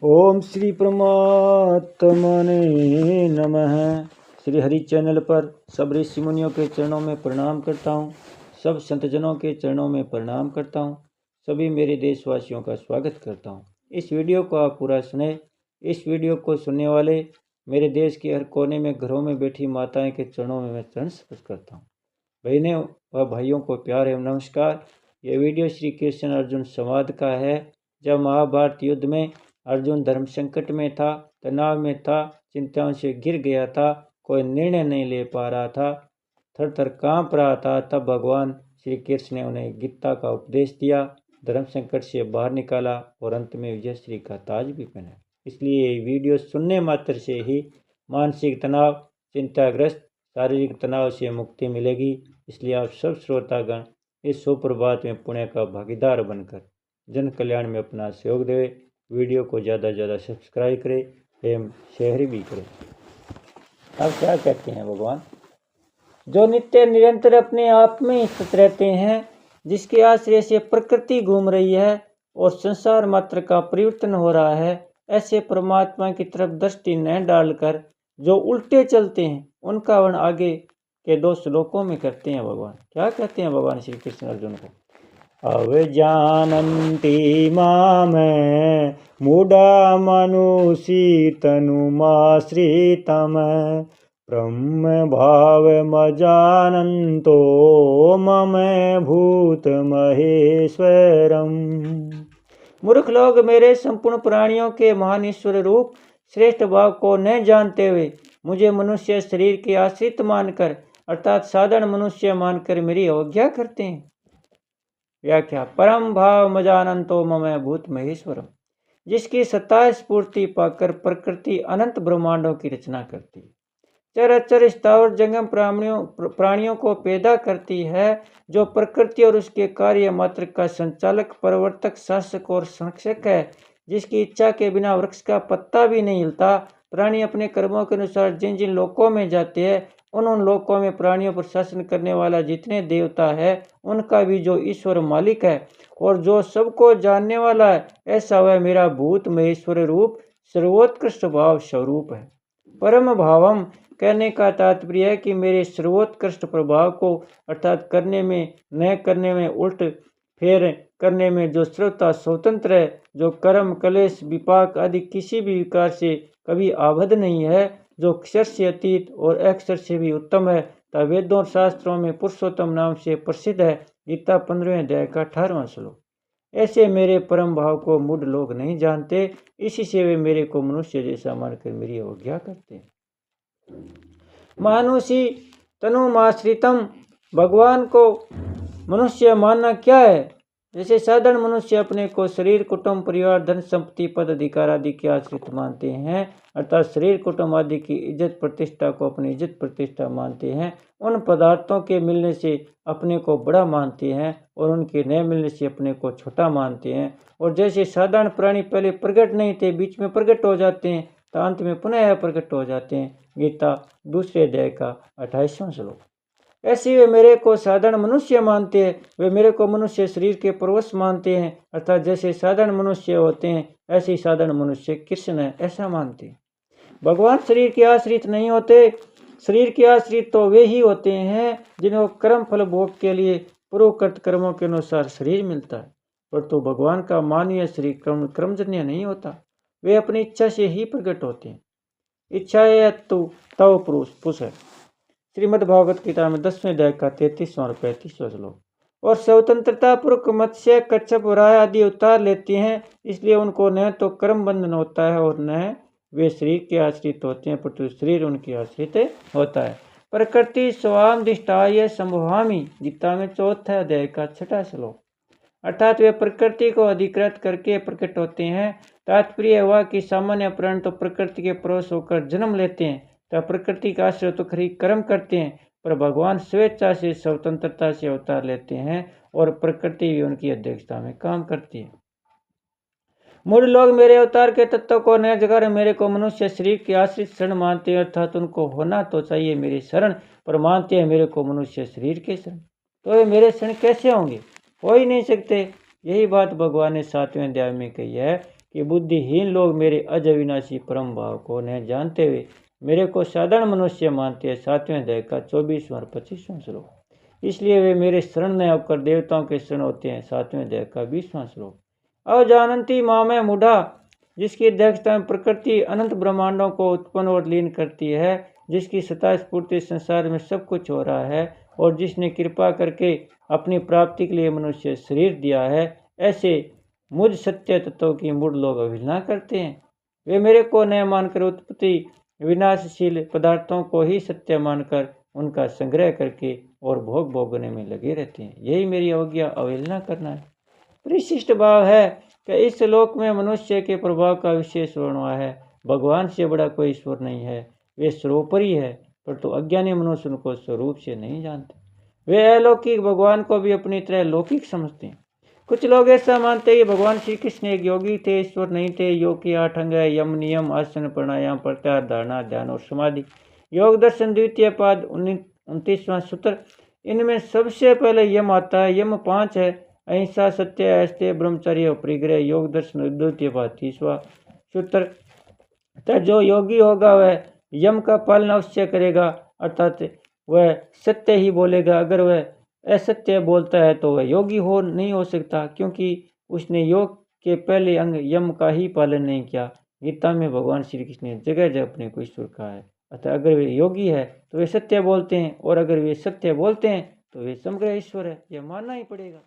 ओम श्री परमात्मने नमः। श्री हरि चैनल पर सब ऋषि मुनियों के चरणों में प्रणाम करता हूँ। सब संतजनों के चरणों में प्रणाम करता हूँ। सभी मेरे देशवासियों का स्वागत करता हूँ। इस वीडियो को आप पूरा सुने। इस वीडियो को सुनने वाले मेरे देश के हर कोने में घरों में बैठी माताएं के चरणों में मैं चरण स्पर्श करता हूँ। बहनों व भाइयों को प्यार एवं नमस्कार। यह वीडियो श्री कृष्ण अर्जुन संवाद का है। जब महाभारत युद्ध में अर्जुन धर्म संकट में था, तनाव में था, चिंताओं से घिर गया था, कोई निर्णय नहीं ले पा रहा था, थर थर कांप रहा था, तब भगवान श्री कृष्ण ने उन्हें गीता का उपदेश दिया, धर्म संकट से बाहर निकाला और अंत में विजय श्री का ताज भी पहना। इसलिए ये वीडियो सुनने मात्र से ही मानसिक तनाव, चिंताग्रस्त, शारीरिक तनाव से मुक्ति मिलेगी। इसलिए आप सब श्रोतागण इस सुप्रभात में पुण्य का भागीदार बनकर जन कल्याण में अपना सहयोग देवे। वीडियो को ज़्यादा से ज़्यादा सब्सक्राइब करें एवं शेयर भी करें। अब क्या कहते हैं भगवान? जो नित्य निरंतर अपने आप में स्थित रहते हैं, जिसके आश्रय से प्रकृति घूम रही है और संसार मात्र का परिवर्तन हो रहा है, ऐसे परमात्मा की तरफ दृष्टि न डालकर जो उल्टे चलते हैं, उनका वर्णन आगे के 2 श्लोकों में करते हैं भगवान। क्या कहते हैं भगवान श्री कृष्ण अर्जुन को? अवजानन्ति माम मूढ़ा मनुषी तनुमाश्रितम् ब्रह्म भावमजानन्तो मम भूत महेश्वरम्। मूर्ख लोग मेरे संपूर्ण प्राणियों के महान ईश्वर रूप श्रेष्ठ भाव को न जानते हुए मुझे मनुष्य शरीर के आश्रित मानकर अर्थात साधारण मनुष्य मानकर मेरी अवज्ञा करते हैं। व्याख्या: परम भाव मजानंतो मम भूत महेश्वरम। जिसकी सत्ता स्फूर्ति पाकर प्रकृति अनंत ब्रह्मांडों की रचना करती है, चराचर स्थावर जंगम प्राणियों को पैदा करती है, जो प्रकृति और उसके कार्य मात्र का संचालक, प्रवर्तक, शासक और संरक्षक है, जिसकी इच्छा के बिना वृक्ष का पत्ता भी नहीं हिलता। प्राणी अपने कर्मों के अनुसार जिन जिन लोकों में जाते हैं, उन लोकों में प्राणियों पर शासन करने वाला जितने देवता है, उनका भी जो ईश्वर मालिक है और जो सबको जानने वाला है, ऐसा वह मेरा भूत महेश्वर रूप सर्वोत्कृष्ट भाव स्वरूप है। परम भावम कहने का तात्पर्य है कि मेरे सर्वोत्कृष्ट प्रभाव को अर्थात करने में, न करने में, उल्ट फेर करने में जो सर्वथा स्वतंत्र है, जो कर्म, क्लेश, विपाक आदि किसी भी विकार से कभी आबद्ध नहीं है, जो अक्षर से अतीत और अक्षर से भी उत्तम है, तथा वेदों और शास्त्रों में पुरुषोत्तम नाम से प्रसिद्ध है। गीता 15वें अध्याय का 18वां श्लोक। ऐसे मेरे परम भाव को मूढ़ लोग नहीं जानते, इसी से वे मेरे को मनुष्य जैसा मानकर मेरी अवज्ञा करते हैं। मानुषी तनुमाश्रितम। भगवान को मनुष्य मानना क्या है? जैसे साधारण मनुष्य अपने को शरीर, कुटुंब, परिवार, धन संपत्ति, पद, अधिकार आदि के आश्रित मानते हैं, अर्थात शरीर, कुटुंब आदि की इज्जत प्रतिष्ठा को अपनी इज्जत प्रतिष्ठा मानते हैं, उन पदार्थों के मिलने से अपने को बड़ा मानते हैं और उनके न मिलने से अपने को छोटा मानते हैं। और जैसे साधारण प्राणी पहले प्रकट नहीं थे, बीच में प्रकट हो जाते हैं, तो अंत में पुनः प्रकट हो जाते हैं। गीता 2 अध्याय का 28वां श्लोक। ऐसे वे मेरे को साधारण मनुष्य मानते हैं, वे मेरे को मनुष्य शरीर के परवश मानते हैं, अर्थात जैसे साधारण मनुष्य होते हैं, ऐसे ही साधारण मनुष्य कृष्ण है ऐसा मानते हैं। भगवान शरीर के आश्रित नहीं होते। शरीर के आश्रित तो वे ही होते हैं जिन्हें कर्म फल भोग के लिए पूर्वकृत कर्मों के अनुसार शरीर मिलता है, परंतु भगवान का मानवीय शरीर कर्मजन्य नहीं होता। वे अपनी इच्छा से ही प्रकट होते हैं। इच्छा है तो तव पुरुष है। श्रीमद् भागवत गीता में 10वें अध्याय का 33वां और 35वां श्लोक। और स्वतंत्रता पूर्वक मत्स्य, कच्छप, राय आदि अवतार लेते हैं, इसलिए उनको न तो कर्म बंधन होता है और न वे शरीर के आश्रित होते हैं, परंतु शरीर उनके आश्रित होता है। प्रकृति स्वाम दिष्टाय संभवामी। गीता में 4 अध्याय का 6वां श्लोक। अर्थात वे प्रकृति को अधिकृत करके प्रकट होते हैं। तात्पर्य हुआ कि सामान्य प्राणी तो प्रकृति के प्रवेश होकर जन्म लेते हैं तथा प्रकृति का आश्रय तो खरी कर्म करते हैं, पर भगवान स्वेच्छा से स्वतंत्रता से अवतार लेते हैं और प्रकृति भी उनकी अध्यक्षता में काम करती है। मूढ़ लोग मेरे अवतार के तत्व को न जगाकर मेरे को मनुष्य शरीर के आश्रित शरण मानते हैं, अर्थात उनको होना तो चाहिए मेरी शरण, पर मानते हैं मेरे को मनुष्य शरीर के शरण। तो वे मेरे शरण कैसे होंगे? हो ही नहीं सकते। यही बात भगवान ने 7वें अध्याय में कही है कि बुद्धिहीन लोग मेरे अज अविनाशी परम भाव को न जानते हुए मेरे को साधारण मनुष्य मानते हैं। 7वें अध्याय का 24वां और 25वां श्लोक। इसलिए वे मेरे शरण न होकर देवताओं के शरण होते हैं। 7वें अध्याय का 20वां श्लोक। अजानंती माँ में मूढ़ा, जिसकी अध्यक्षता में प्रकृति अनंत ब्रह्मांडों को उत्पन्न और लीन करती है, जिसकी सत्ता स्फूर्ति संसार में सब कुछ हो रहा है और जिसने कृपा करके अपनी प्राप्ति के लिए मनुष्य शरीर दिया है, ऐसे मुझ सत्य तत्वों की मूढ़ लोग अवहेलना करते हैं। वे मेरे को न मानकर उत्पत्ति विनाशशील पदार्थों को ही सत्य मानकर उनका संग्रह करके और भोग भोगने में लगे रहते हैं। यही मेरी अवज्ञा अवहेलना करना है। परिशिष्ट भाव है कि इस लोक में मनुष्य के प्रभाव का विशेष वर्णन हुआ है। भगवान से बड़ा कोई ईश्वर नहीं है। वे सर्वोपरि है, परंतु अज्ञानी मनुष्य उनको स्वरूप से नहीं जानते। वे अलौकिक भगवान को भी अपनी तरह लौकिक समझते हैं। कुछ लोग ऐसा मानते हैं कि भगवान श्री कृष्ण एक योगी थे, ईश्वर नहीं थे। योग के 8 अंग है: यम, नियम, आसन, प्राणायाम, प्रत्याहार, धारणा, ध्यान और समाधि। योग दर्शन द्वितीय पाद 29वां सूत्र। इनमें सबसे पहले यम आता है। यम 5 है: अहिंसा, सत्य, अस्तेय, ब्रह्मचर्य और परिग्रह। योग दर्शन द्वितीय पाद 30वां सूत्र। तो जो योगी होगा वह यम का पालन अवश्य करेगा, अर्थात वह सत्य ही बोलेगा। अगर वह असत्य बोलता है तो वह योगी नहीं हो सकता, क्योंकि उसने योग के पहले अंग यम का ही पालन नहीं किया। गीता में भगवान श्री कृष्ण ने जगह जगह अपने को ईश्वर कहा है। अतः अगर वे योगी है तो वे सत्य बोलते हैं, और अगर वे सत्य बोलते हैं तो वे समग्र ईश्वर है, यह मानना ही पड़ेगा।